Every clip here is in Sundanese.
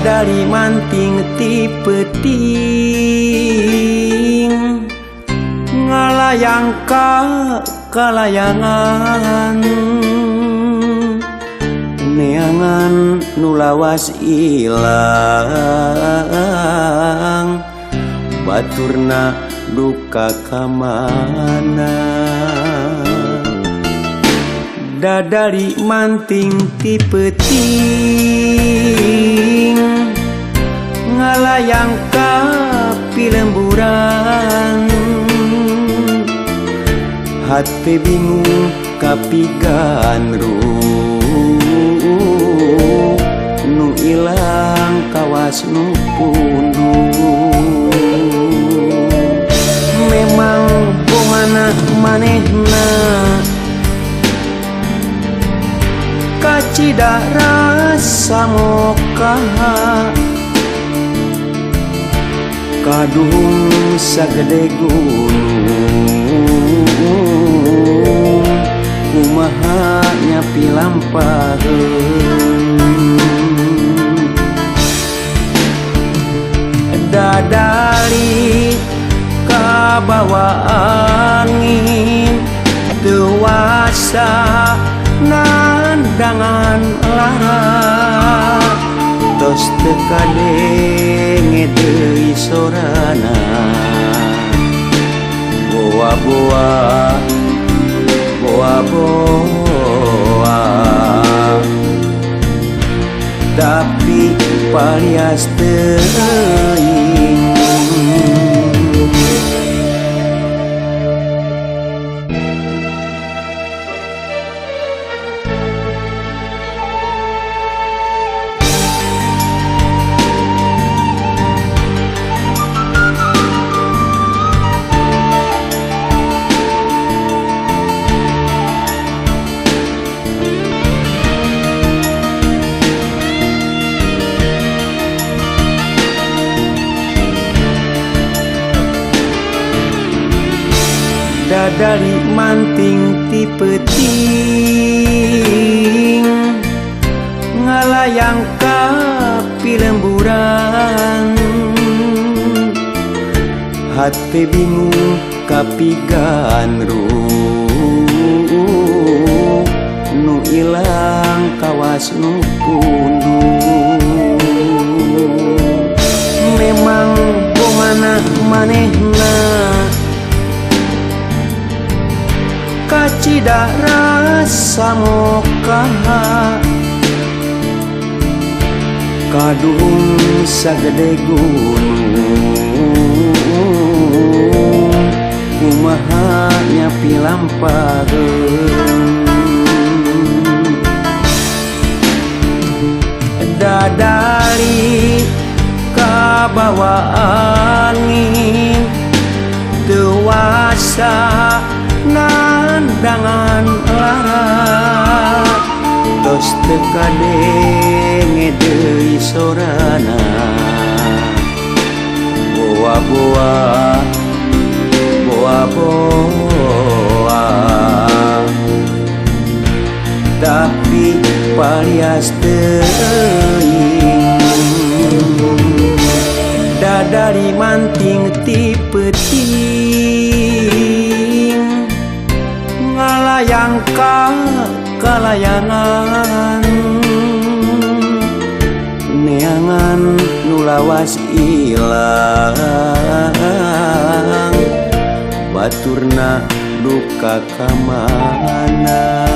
Dari manting ti peuting ngalayang ka kalayangan neangan nu lawas ilang baturna duka kamana. Dadari manting ti peuting ngalayang ka pilemburan hate bingung kapigan nu ilang kawas nu pundung memang bongana manehna kacida rasa mokaha kadung sagede gunung kumaha nyapi lampaheun dadali kabawa angin dewasa nandangan lara tos teu kadenge deui sorana boa-boa boa-boa tapi palias teuing. Dari manting ti peuting ngalayang ka pilemburan hate bingung kapigan nu ilang kawas nu pundung memang bongana manehna kacida rasa mokaha kadung sagede gunung kumaha nyapi lampaheun dadali kabawa angin dewasa nandangan lara tos teu kadenge deui sorana boa-boa boa-boa tapi palias teuing dadari manting ti peuting ngalayang ka kalayangan neangan nu lawas ilang baturna duka kamana.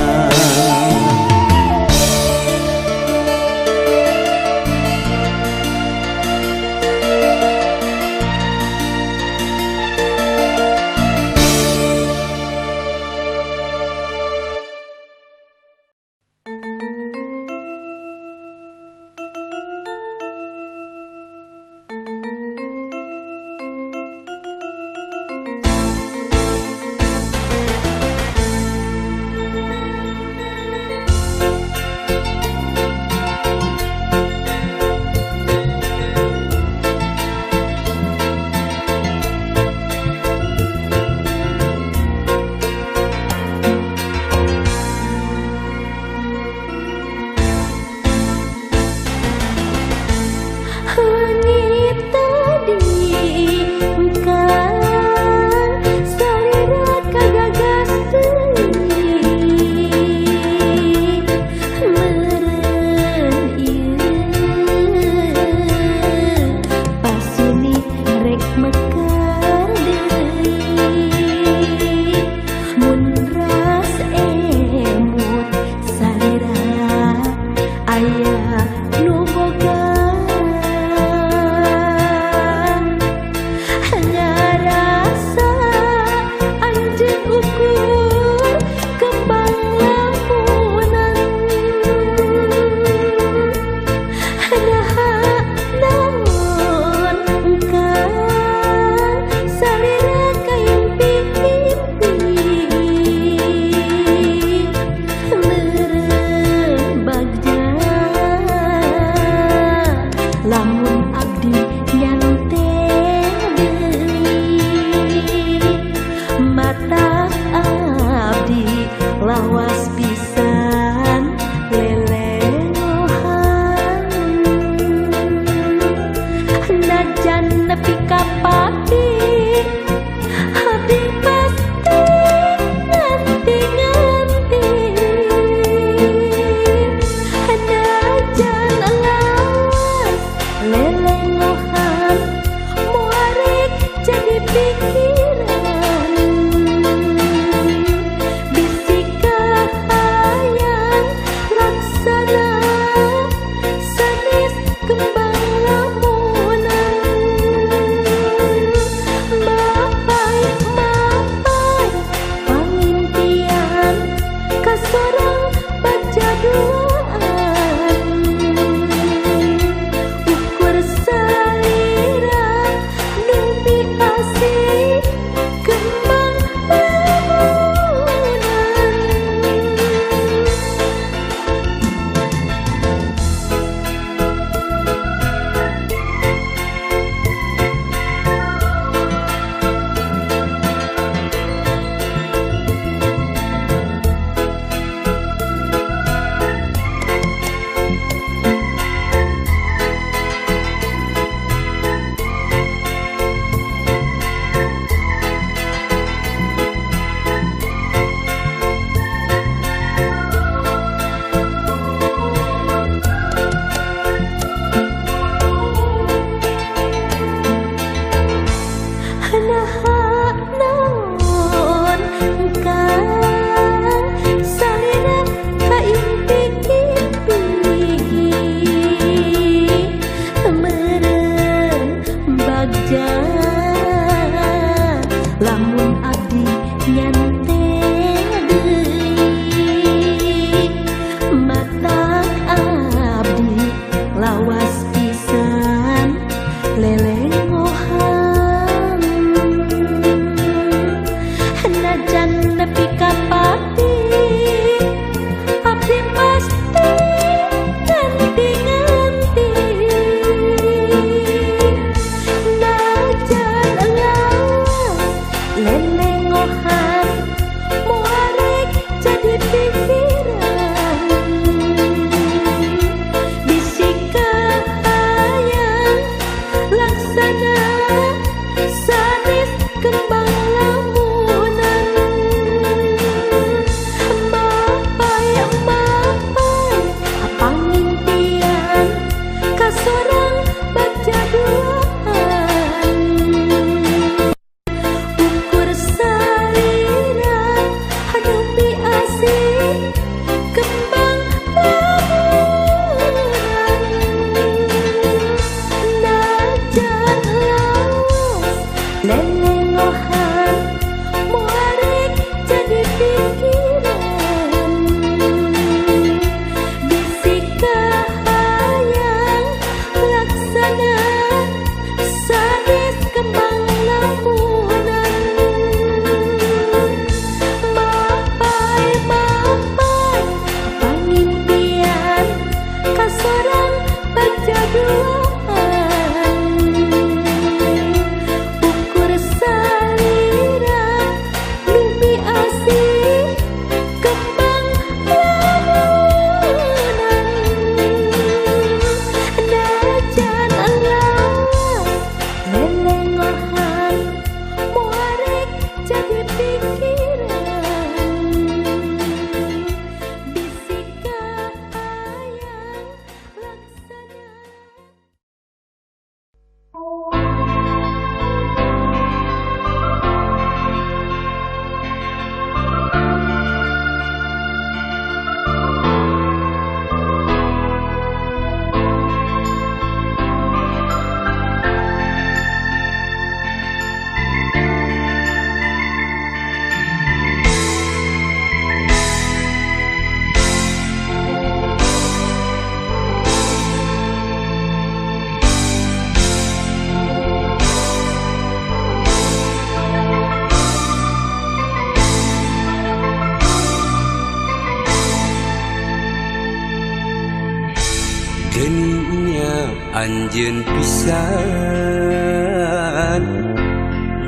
Geningnya anjeun pisan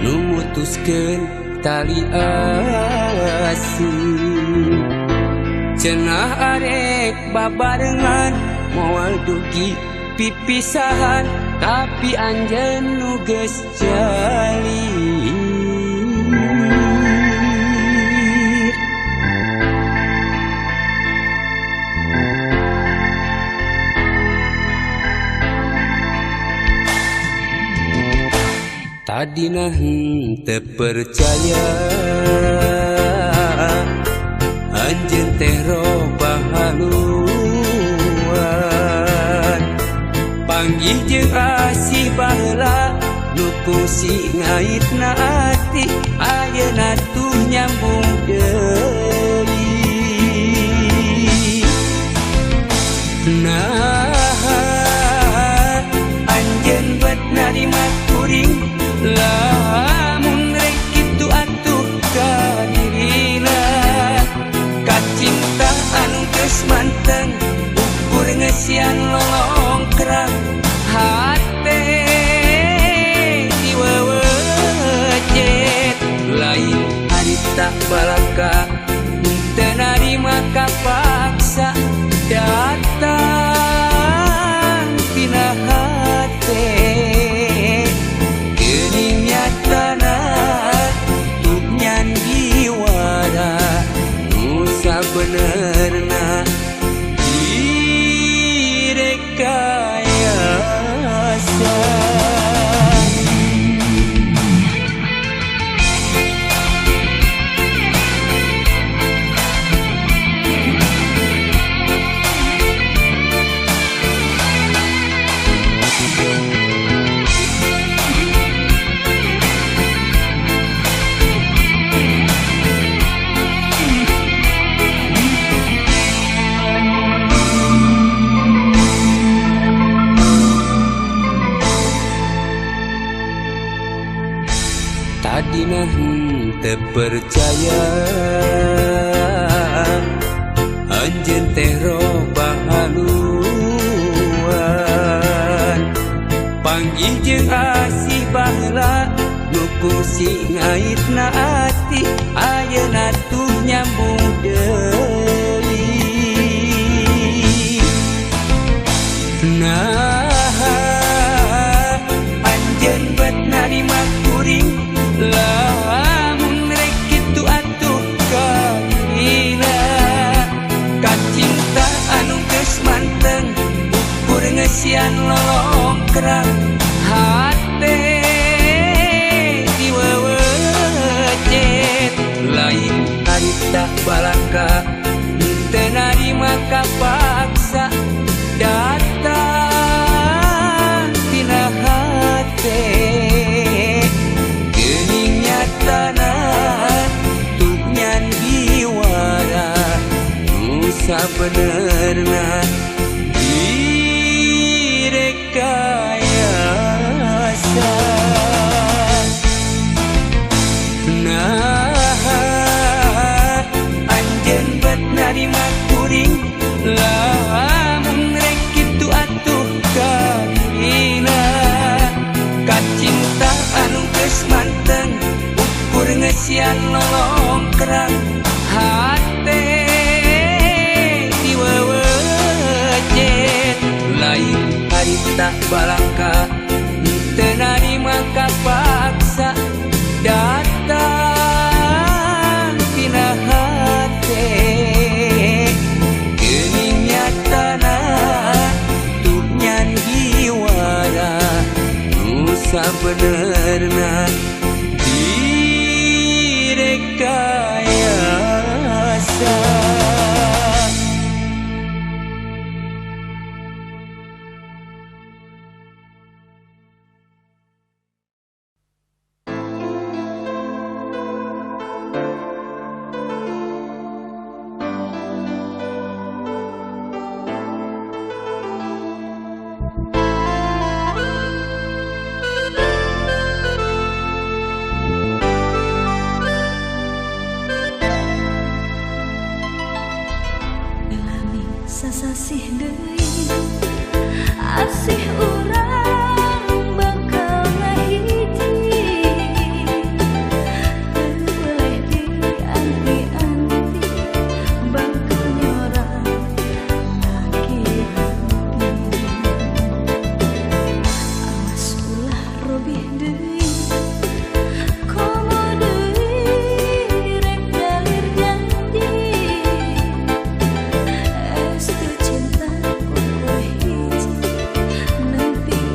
nu mutuskeun tali asih. Cenah arek babarengan moal dugi pipisahan, tapi anjeun nu geus jalir. Tadina henteu percaya anjeun teh robah haluan, panggih jeung asih baheula nu kungsi ngaitna ati, ayeuna tuh nyambung deui. Nah anjeun bet narima kuring, lamun rek kitu atuh kadirina. Kacinta anu geus manteng ukur ngesian lolongkrang, hate diwewejet lain harita balaka, teu narima kapaksa datang tina hate. Benerna direkayasa. Tadina henteu percaya anjeun teh robah haluan, panggih jeung asih baheula nu kungsi ngaitna ati, ayeuna tuh nyambung deui. Nah anjeun bet narima kuring, lamun rek kitu atuh kadirina. Kacinta anu geus manteng ukur ngesian lolongkrang, hate diwewejet lain harita balaka, teu narima kapaksa datang tina hate. Sabenerna direkayasa. Nah anjeun bet narima kuring, lamun rek kitu atuh kadirina. Kacinta anu geus manteng ukur ngesian lolongkrang, hate lain harita balaka, teu narima kapaksa datang tina hate. Geuning nyatana tuh nyan jiwara nu sabenerna direkayasa. Sasasih deui Asih urang bakal ngahiji boleh dianti-anti bakal nyorang laki hati awas ulah robih deui komo deui rek galir janji estu cinta ukur hiji nepi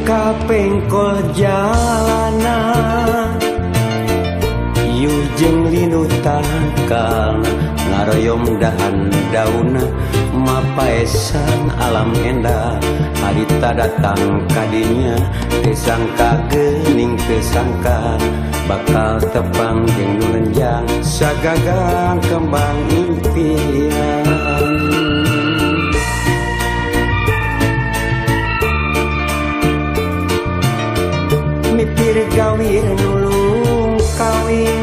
kapengkol jalanan Yujeng linu tangkal ngaroyom dahan dauna mapaesan alam endah harita datang kadinya tesangka gening tesangka bakal tepang jeung nu lenjang sagagang kembang impian mipir gawir nulung kawin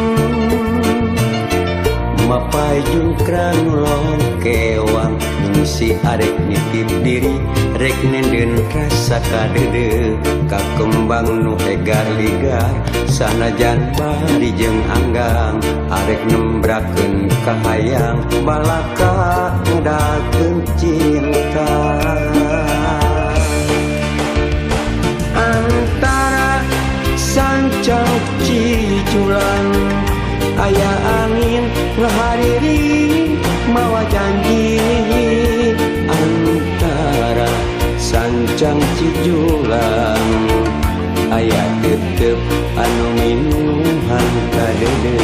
mapai jungkran long kewang si arek nitip diri rek nenden rasa kadede kakembang nu egar ligar sanajan bari jeung anggang arek nembrakeun kahayang balaka ngedakeun cinta antara sancang ciculang aya angin ngahariri mawa janji antara sancang cijulang aya tetep anu minuhan kadede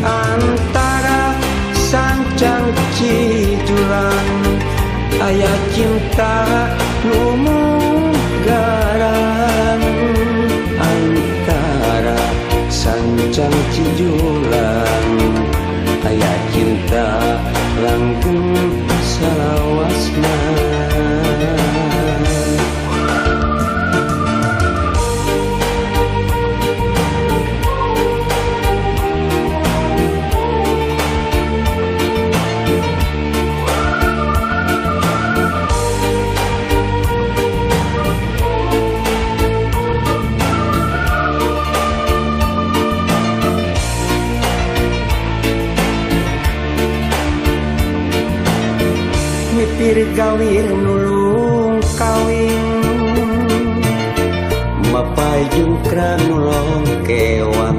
antara sancang cijulang aya cinta nu mugaran antara sancang cijulang aya cinta langgeng salawasna mipir gawir nulung kawin mapai jungkran nulung kewang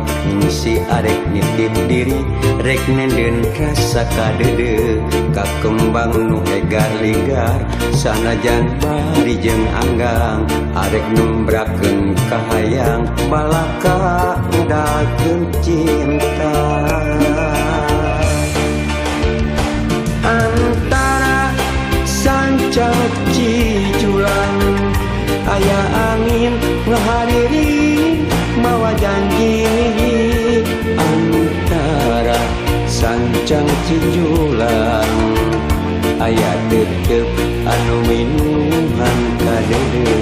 si arek nitip diri rek nenden rasa kadede kakembang nu egar ligar sanajan bari jeung anggang arek nembrakeun kahayang balaka ngedakeun cinta antara sancang ciculang aya angin ngahariri mawa janji antara sancang cijulang aya tetep anu minuhan kadede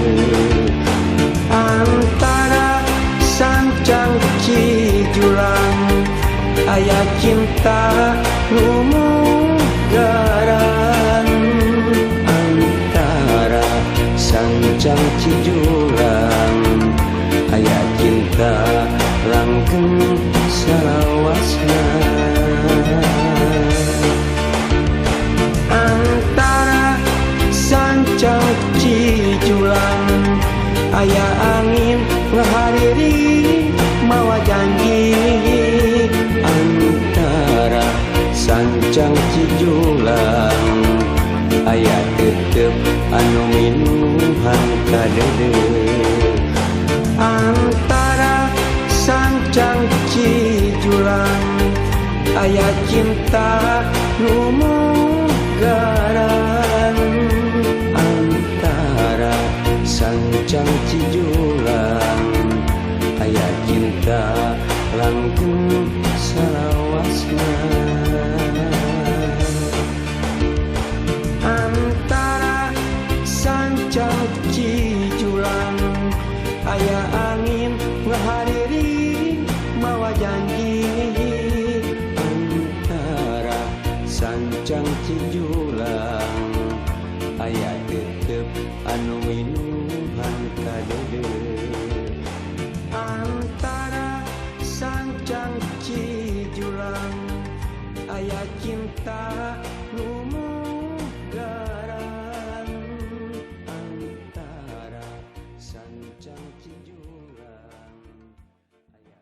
antara sancang cijulang aya cinta nu mugaran antara sancang cijulang aya cinta langgeng salawasna antara sancang cijulang aya angin ngahariri mawa janji antara sancang cijulang aya tetep anu minuhan kadede antara sancang cijulang aya cinta nu mugaran antara sancang cijulang aya cinta langgeng salawasna antara sancang cijulang aya angin ngahariri mawa janji antara sancang cijulang aya tetep anu minuhan kadede antara sancang cijulang aya cinta nu mugaran antara sancang cijulang aya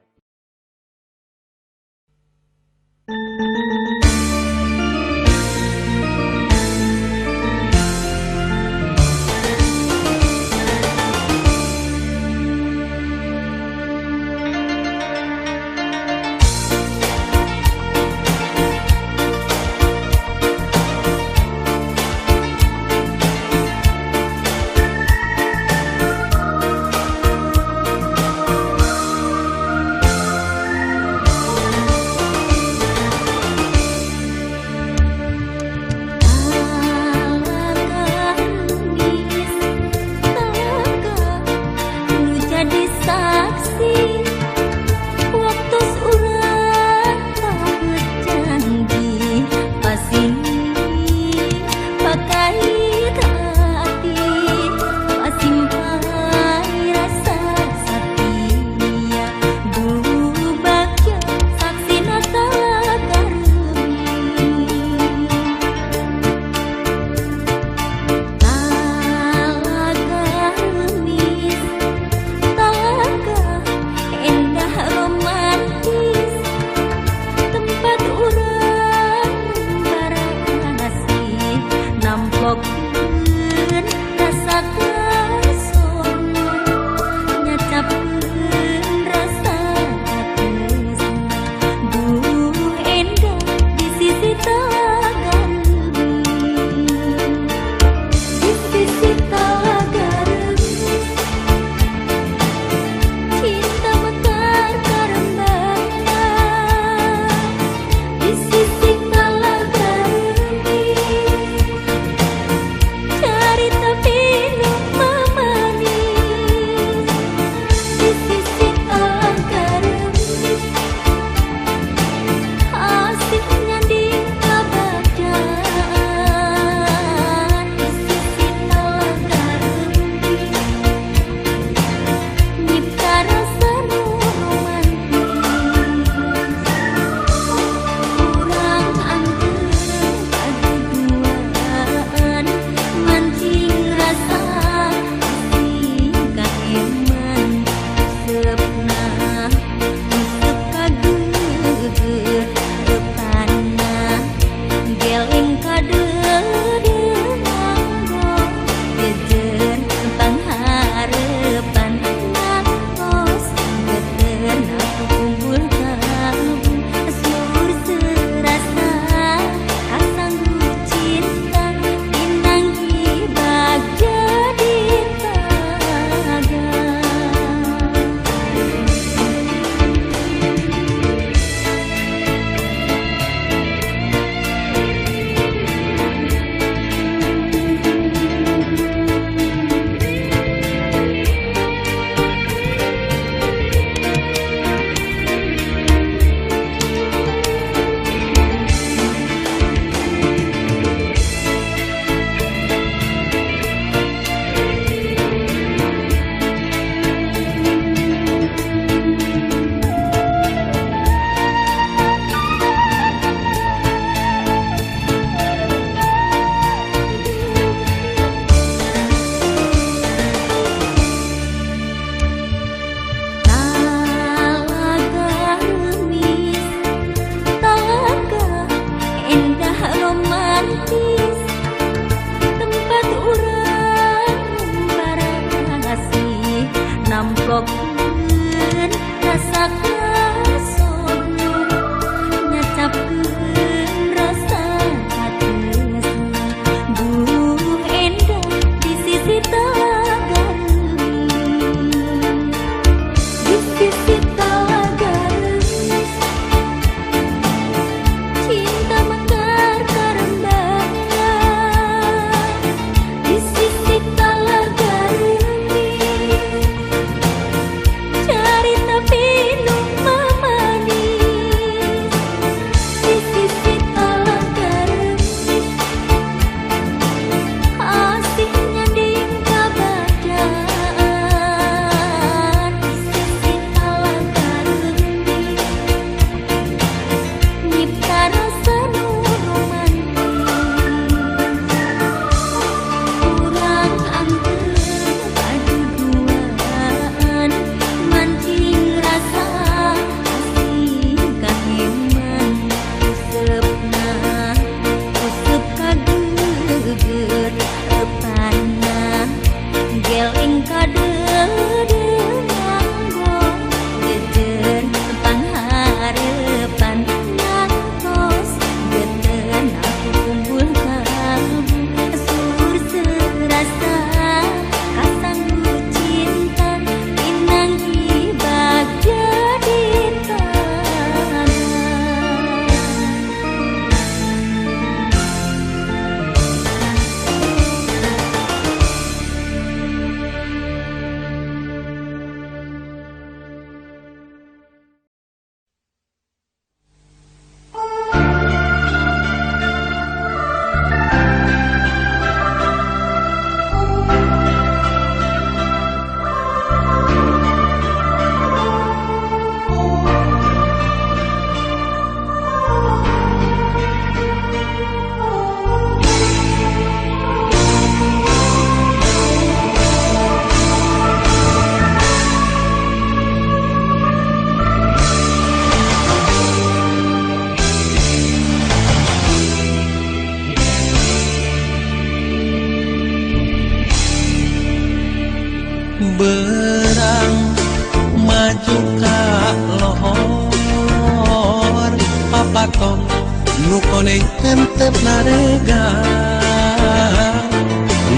hentep narega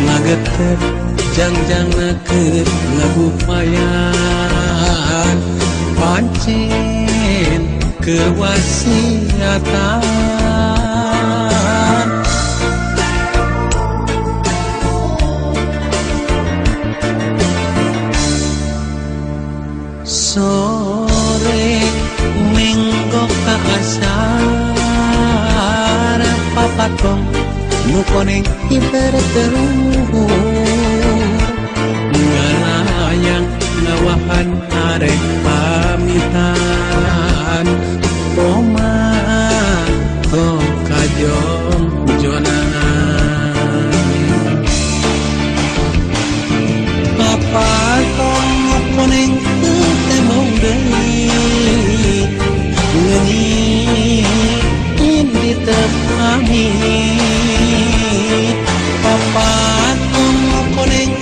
ngagetep jangjang nakeur ngagupayan pancen kewasiatan sore minggo kaasar papatong nu koneng ibarat teruhur ngalayang ngawahan arek pamitan poma tong kajong jonangan papatong nu koneng temong deui ngeunyiin di tepami papatong nu koneng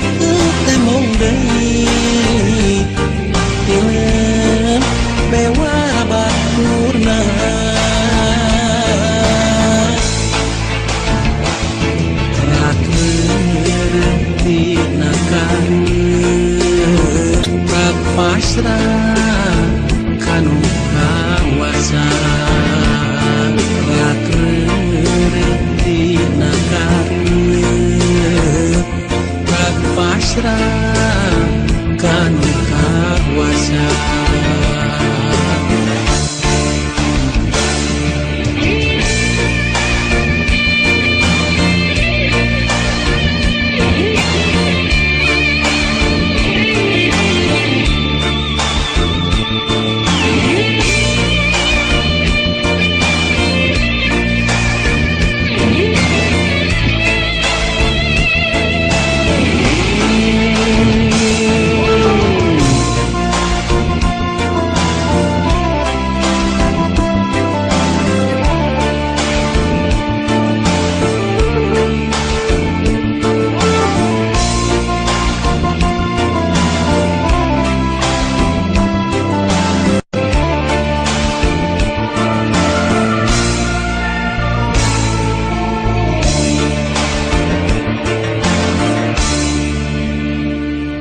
temong deui pilem bewara baturna terakhir tina kangen pasrah kanu kawasa terakhir tina kangen pasrah kanu kawasa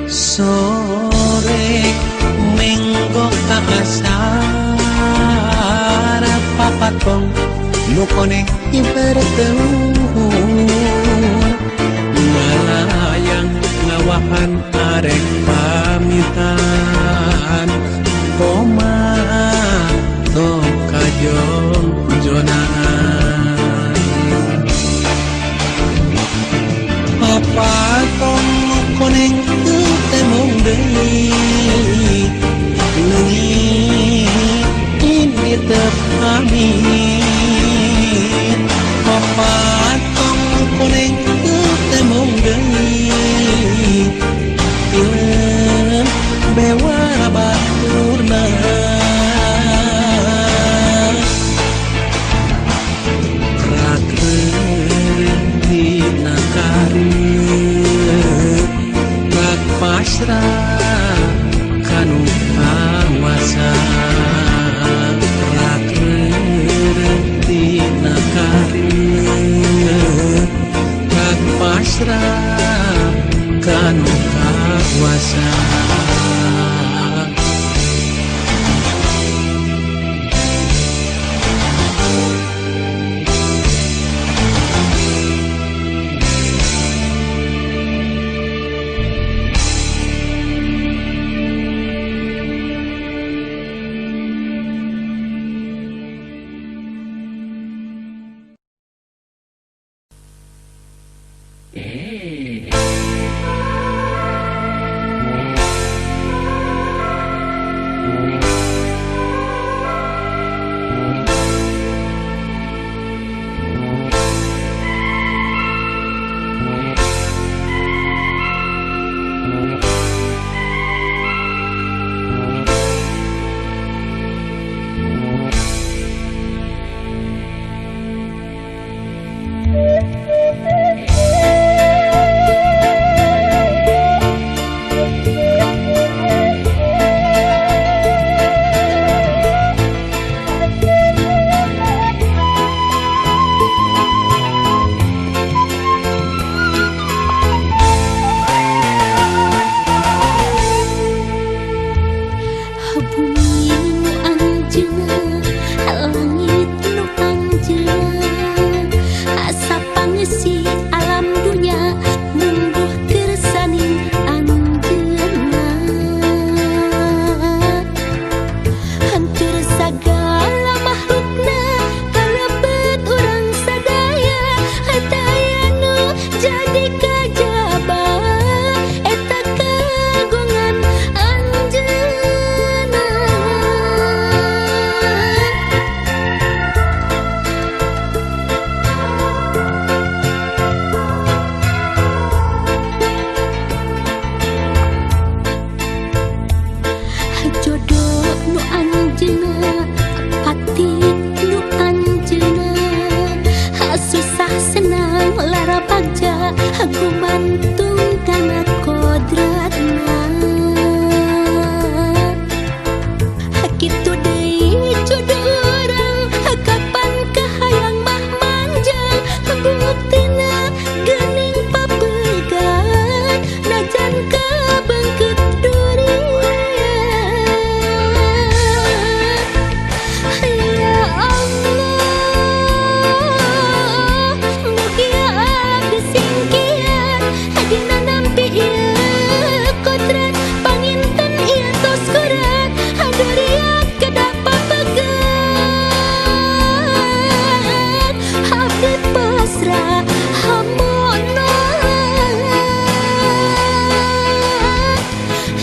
sore minggo kaasar papatong nu koneng ibarat teluhur ngalayang ngawahan arek pamitan koma tong kajong jonangan papatong nu koneng temong deui ngeunyiin di tepami papatong nu koneng temong deui pilem bewara baturna terakhir tina kangen pasrah kanu kawasa terakhir tina kangen pasrah kanu kawasa jadi kajaba eta kagungan anjeunna. Jodoh nu anjeunna pati nu anjeunna susah senang lara bagja gumantung kana kodratna. Kitu deui jodoh urang kapan kahayang mah manjang buktina geuning papegat najan kabeungkeut durian. Ya Allah, mugia abdi singkian dina nampi ieu kodrat panginten ieu tos kurat durian kedah papegat abdi pasrah hamono.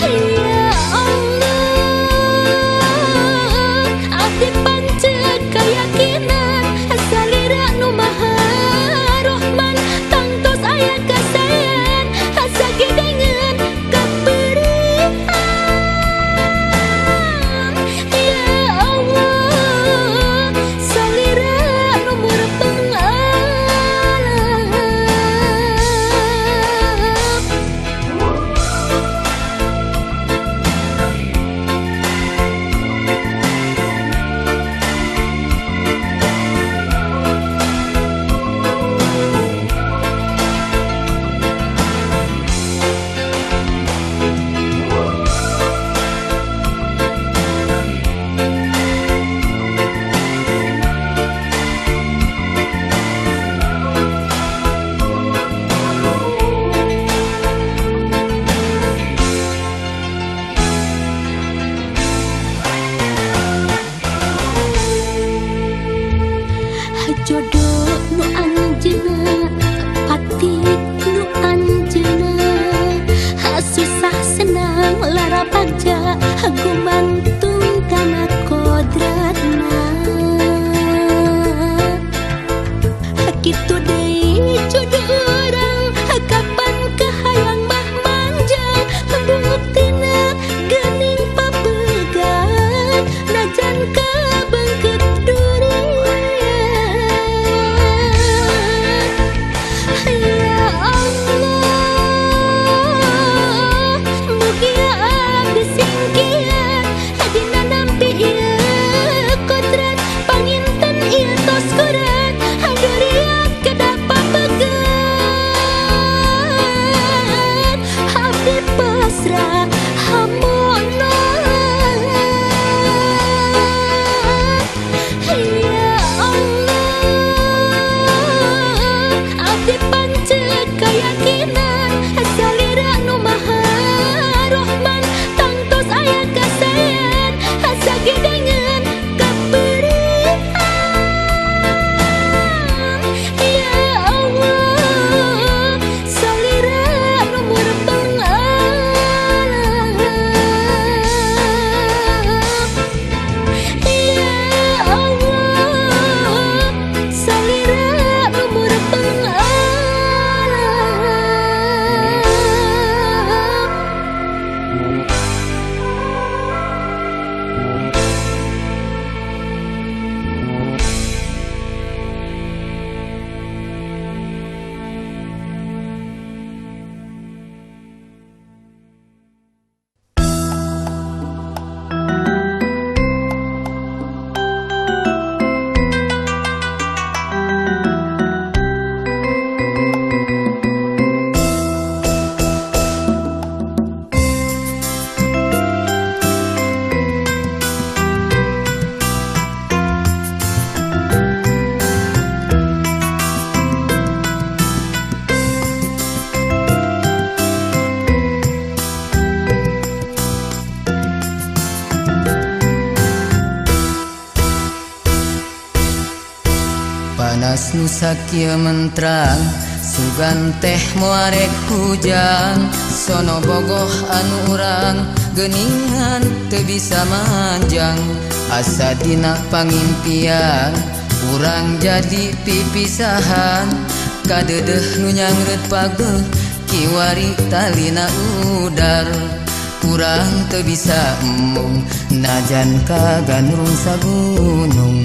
Ya Allah, abdi pancet kayakinan salira nu maha rohman tangtos aya kasayan sagideungeun kapeurean. Ya Allah, salira nu murepeng alam. Jodoh nu anjeunna pati nu anjeunna susah senang lara bagja gumantung kana kodratna. Kitu deui jodoh urang kapan kahayang mah manjang buktina geuning papegat najan kabeungkeut durian. Ya Allah, mugia abdi singkian dina nampi ieu kodrat panginten ieu tos kurat durian kedah papegat abdi pasrah hamono. Ya Allah, abdi pancet kayakinan salira nu maha rohman tangtos aya kasayan sagideungeun kapeurean. Ya Allah, salira nu murepeng alam. Ya Allah, salira nu murepeng Panas nu sakieu mentrang Sugan teh muarek hujan sono bogoh anu urang geuningan teu bisa manjang asa dina pangimpian urang jadi pipisahan kadeudeuh nu nyangreut pageuh kiwari talina udar urang teu bisa embung najan kagandrung sagunung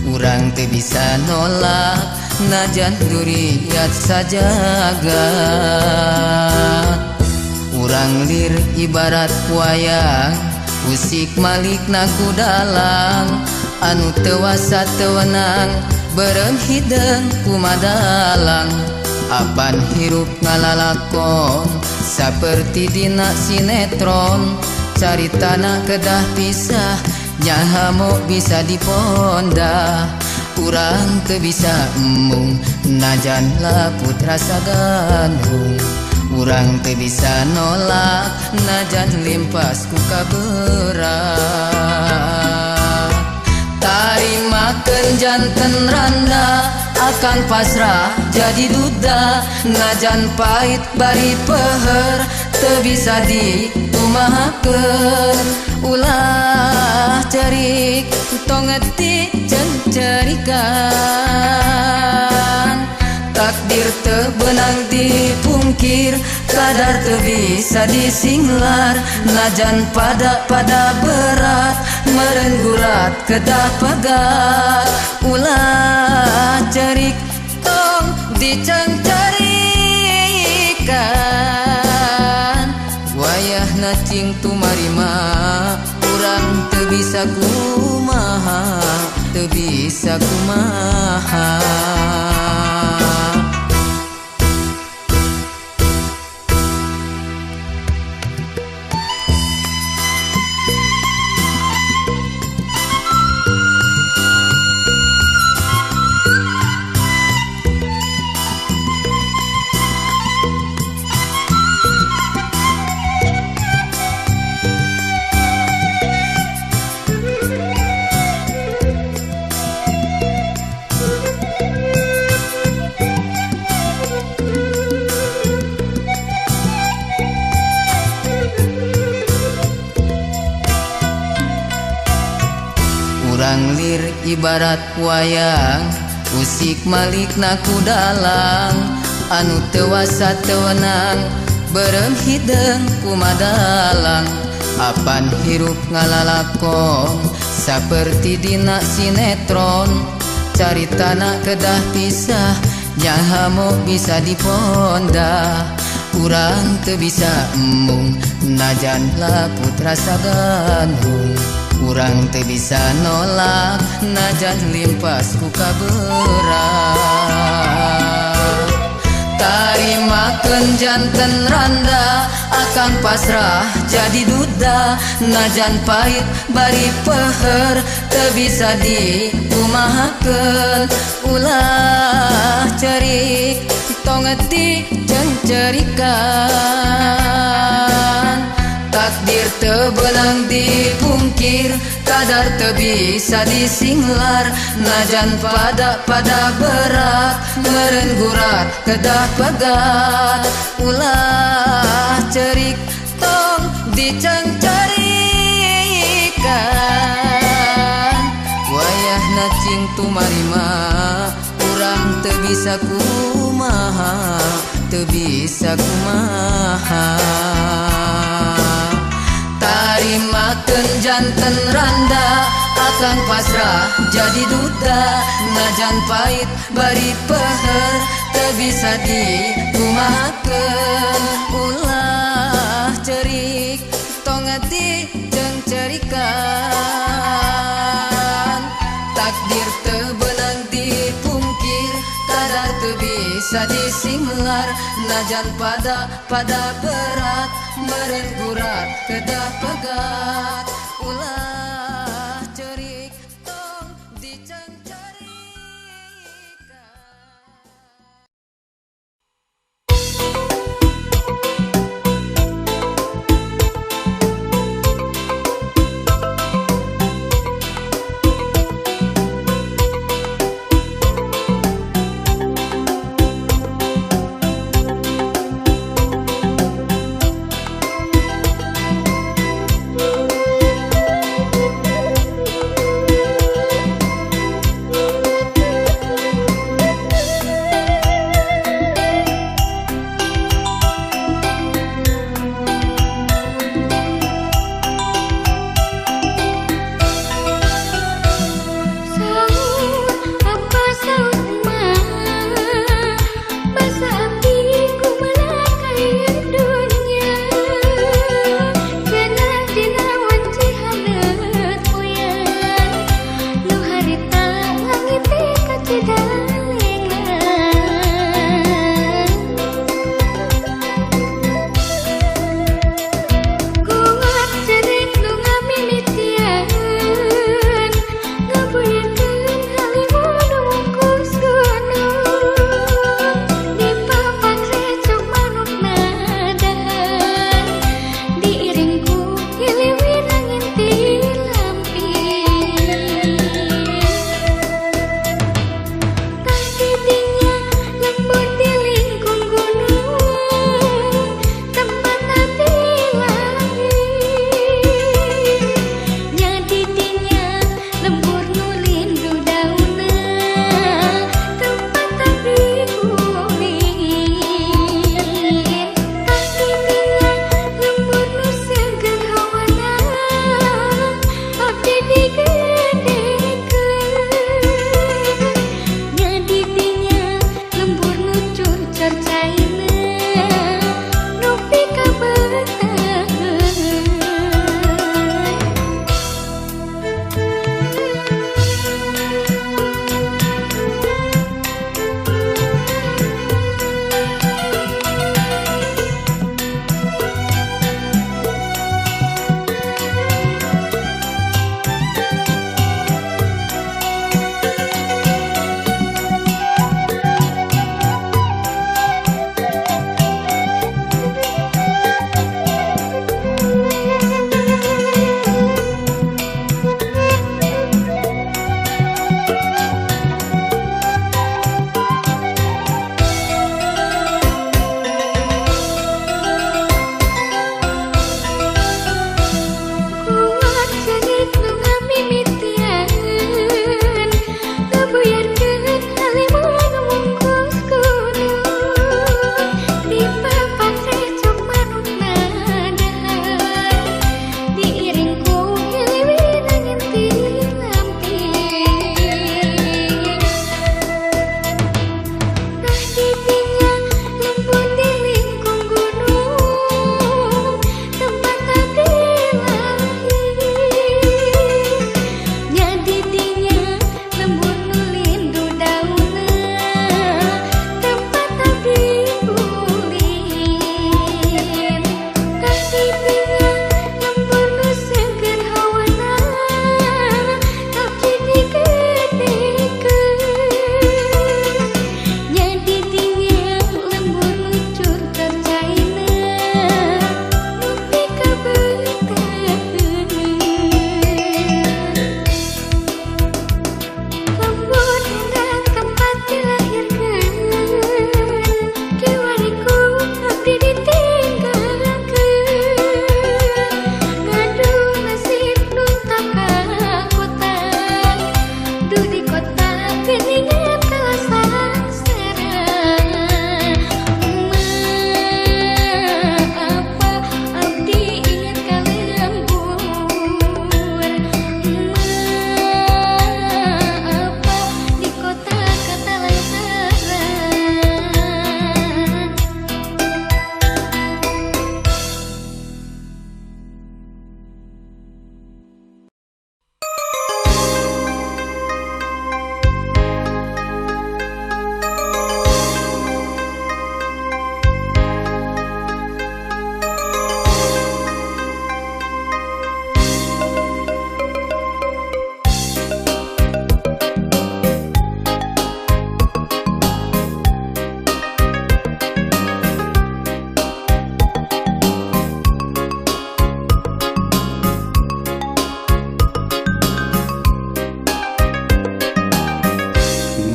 urang teu bisa nolak najan duriat sajagat urang lir ibarat wayang usik malikna ku dalang anu teu wasa teu wenang beureum hideung kumadalang apan hirup ngalalakon saperti dina sinetron caritana kedah pisah nyaha mo bisa dipondah urang teu bisa embung najan laput rasa gandrung urang teu bisa nolak najan limpas ku kaberat tarimakeun janten randa akan pasrah jadi duda najan pahit bari peher teu bisa dikumahakeun ulah cerik tongeti cencerikan takdir teu beunang dipungkir kadar teu bisa disinglar najan pada berat meureun gurat kedah pegat ulah cerik tong dicencerikan wayahna cing tumarima urang teu bisa kumaha teu bisa kumaha urang lir ibarat wayang usik malikna ku dalang anu teu wasa teu wenang beureum hideung kumadalang apan hirup ngalalakon saperti dina sinetron caritana kedah pisah nyaha mo bisa dipondah urang teu bisa embung najan laput rasa gandrung urang teu bisa nolak najan limpas ku kaberat tarimakeun janten randa akan pasrah jadi duda najan pahit bari peher teu bisa dikumahakeun ulah cerik tongeti cencerikan takdir teu beunang dipungkir kadar teu bisa disinglar najan pada berat meureun gurat kedah pegat ulah cerik tong dicencerikan wayahna cing tumarima urang teu bisa kumaha teu bisa kumaha tarimakeun janten randa akan pasrah jadi duda najan pahit bari peher teu bisa dikumahakeun ulah cerik tongeti cencerikan takdir teu beunang dipungkir kadar teu bisa disinglar najan pada berat meureun gurat kedah pegat ulah cerik tong dicencerikan.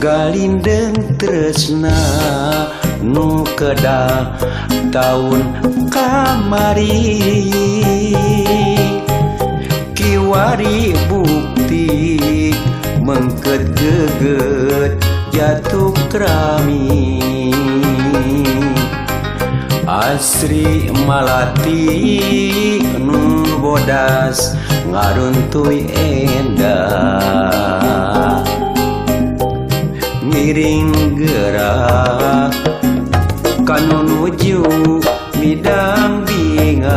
galindeng tresna nu kedah tahun kamari kiwari bukti mengket geget jatuh krami Asri Malati nu bodas ngaruntuy endah ngiring gerak kanu nuju midang bingang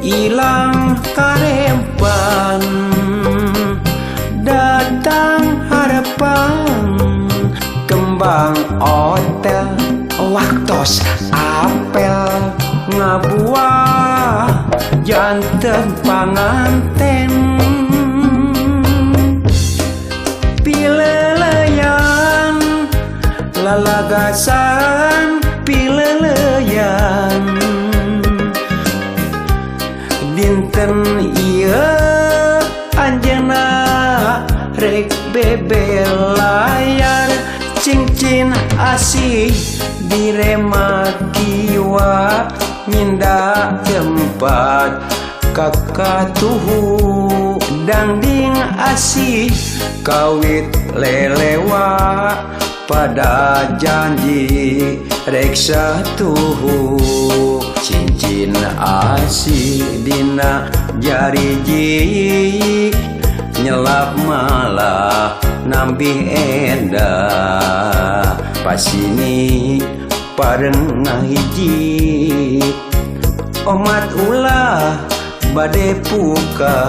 ilang karempan datang harapan kembang otel waktos apel ngabuah janten panganten pileleyan lalagasan pileleyan dinten iya anjeunna rek bebe layar cincin asih direma kiwa minda tempat kakatuhu dangding asih kawit lelewa pada janji rek satuhu cincin asih dina jariji nyelap malah nambih endah pas ini pareng ngahiji omat ulah bade puka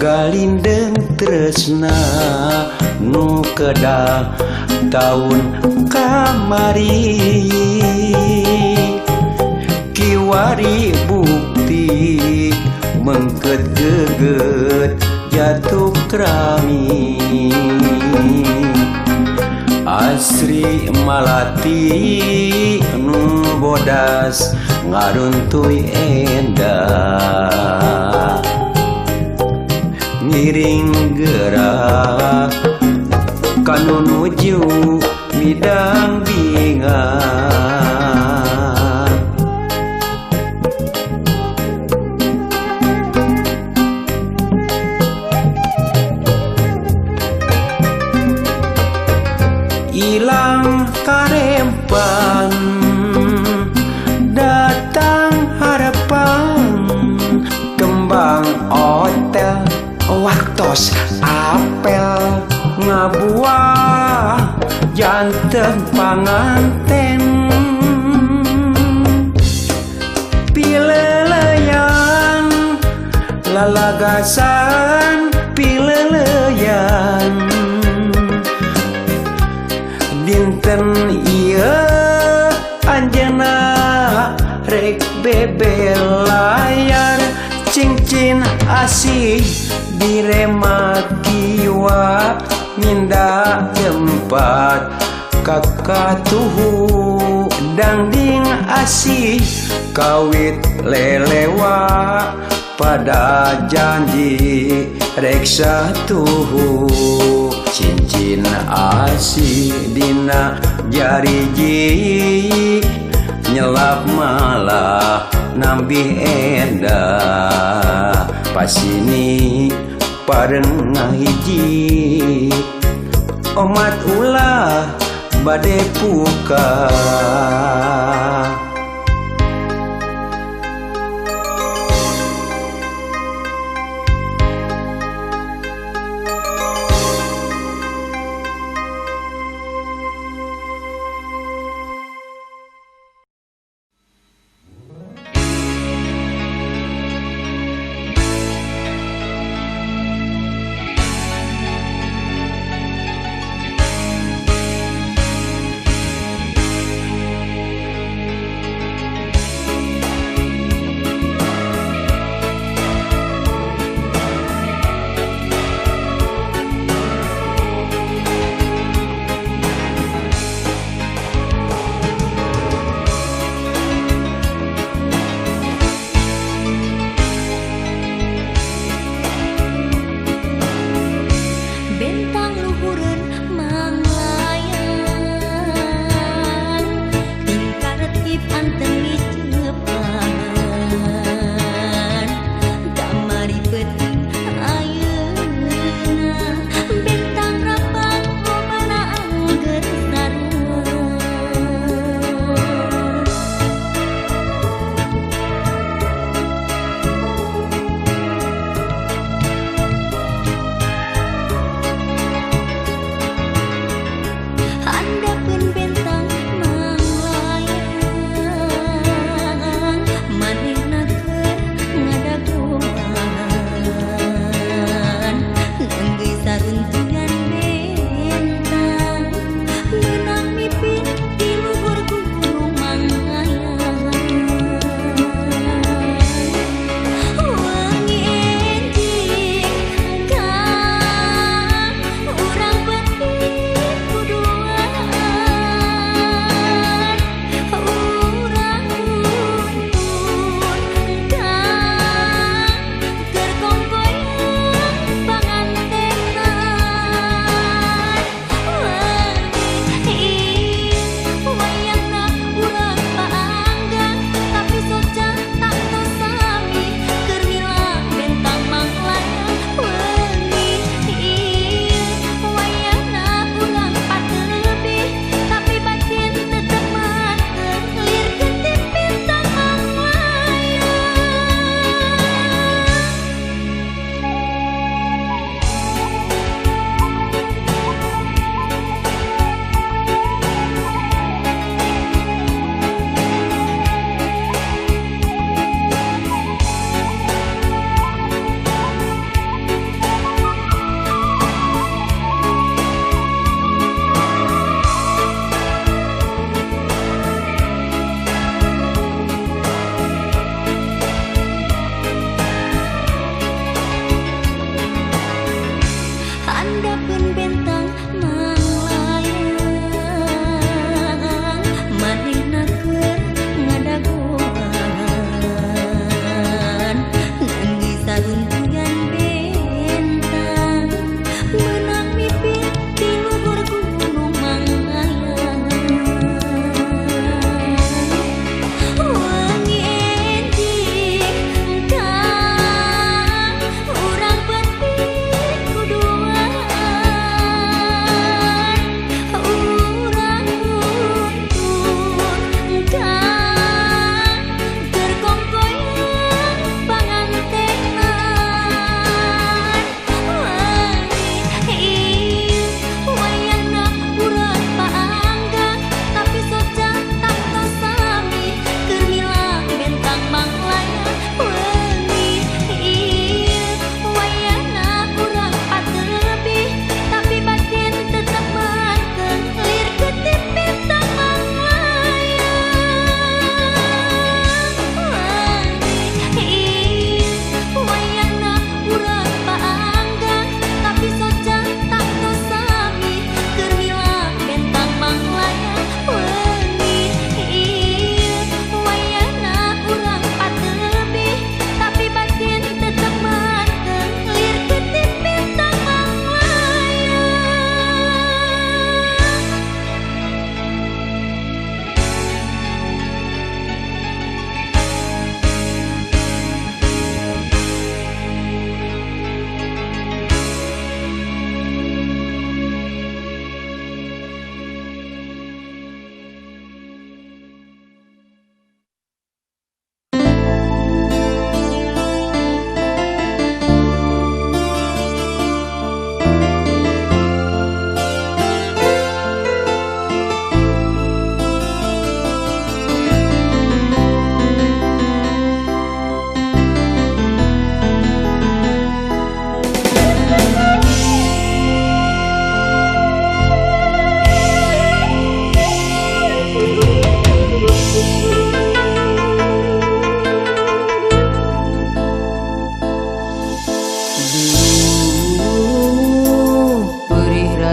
galindeng tresna nu kedah tahun kamari kiwari bukti mengket geget jatuh krami Asri Malati nu bodas ngaruntuy endah ngiring gerak kanu nuju midang bingang ilang karempan datang harapan kembang otel waktos apel ngabuah janten panganten pileleyan lalagasan pileleyan dinten iya anjeunna rek bebe layar cincin asih direma kiwa minda tempat kakatuhu dangding asih kawit lelewa pada janji rek satuhu cincin asih dina jariji nyelap malah nambih endah pas ini pareng ngahiji omat ulah bade puka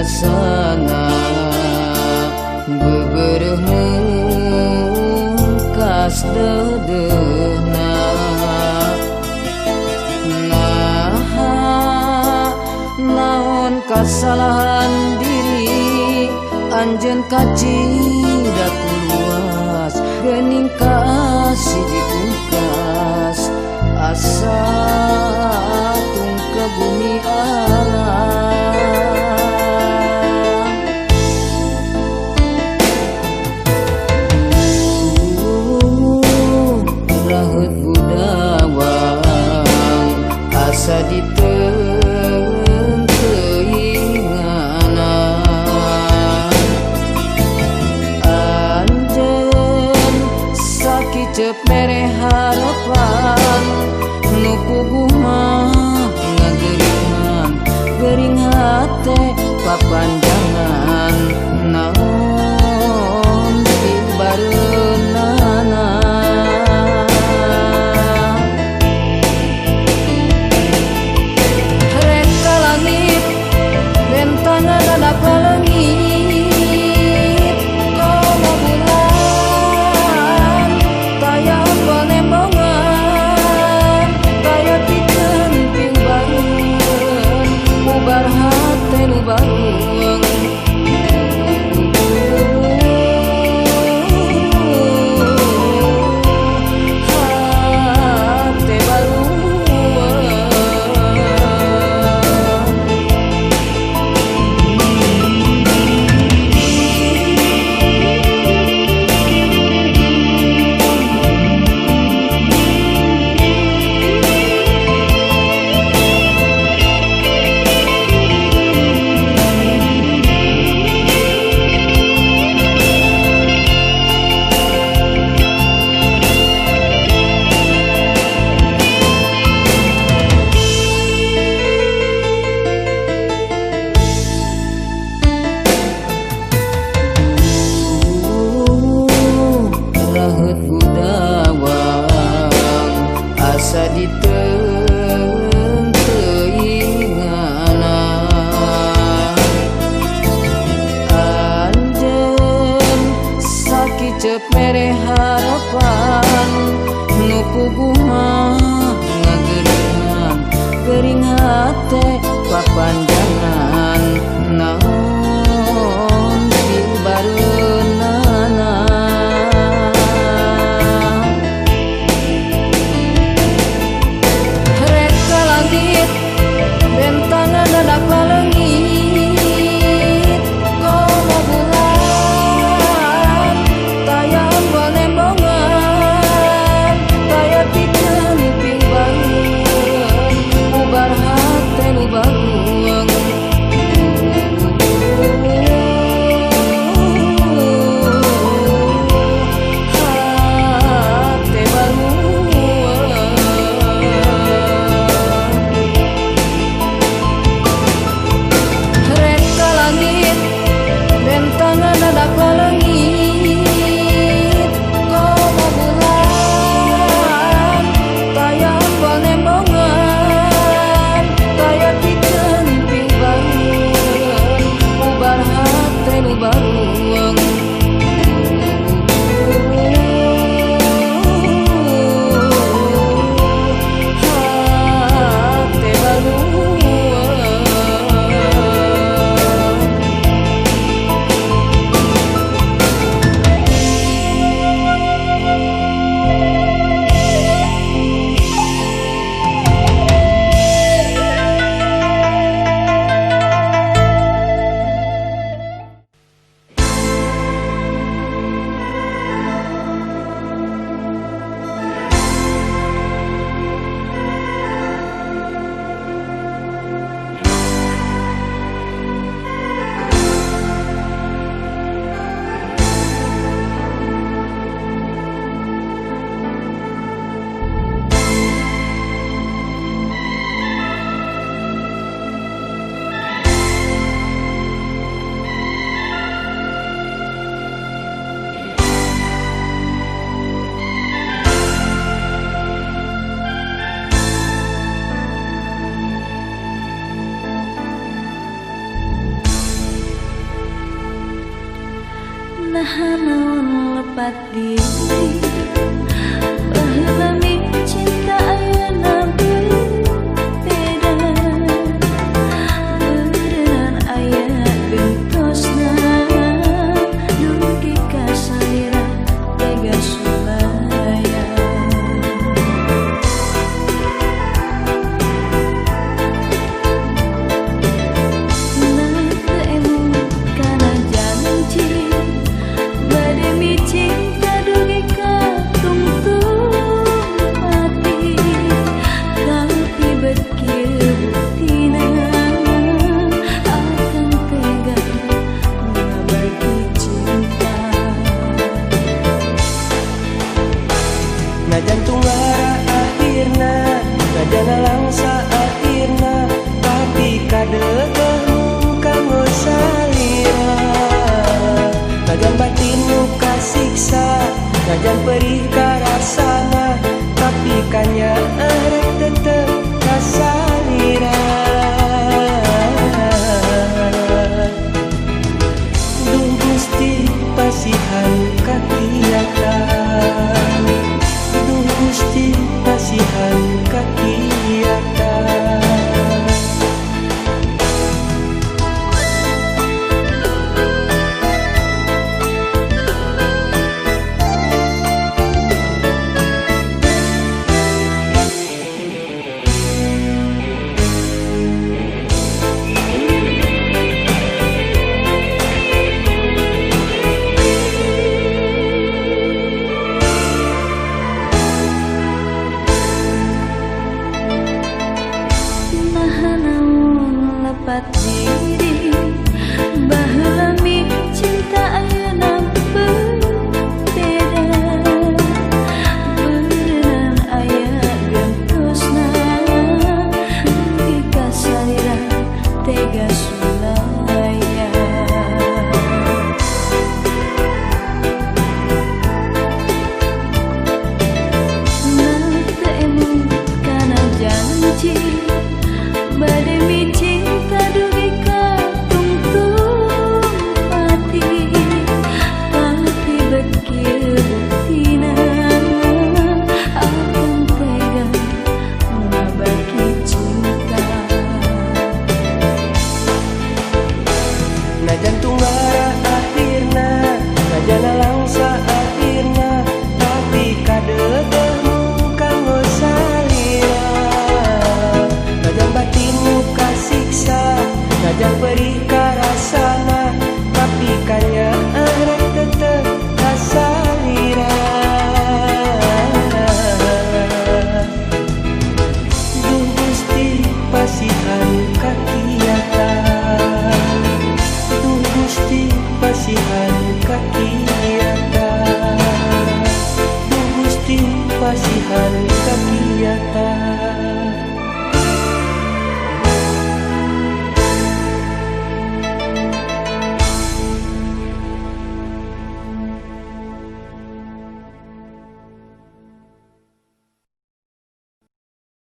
rasana bebereuh kas dedeuna naon kasalahan diri anjeun kacidak luas geuning kasih dipungkas asa tung ke bumi alam raheut budawang asa diteung teuingana anjeun sakicep mere harapan nu puguh mah ngageuringan geuring hate papanjangan naon ibareunana rek ka langit bentangan palengit komo bulan taya panembongan taya pikeun piung bareun ubar hate nu bareung Nah naon lepat diri baheula cinta ayeuna beda beneran aya gentosna dugi ka salira tega sulaya nah teu emu kana janji bade cinta dugi ka tungtung mati tapi berkieu buktina akan tega ngabagi cinta Najan tunggara akhirna Najana langsa akhirna Tapi kadeukeun kanggo salira Najan batin nu kasiksa Najan perih karasana Tapi kanya arek tetep kasalira Duh Gusti pasihan kakiatan Duh Gusti pasihan kakiatan lepat diri baheula cinta ayeuna beda beneran aya gentosna dugi ka salira tega sulaya nah teu emu kana janji bade cinta dugi ka tungtung mati tapi berkieu buktina akan tega ngabagi cinta Najan tunggara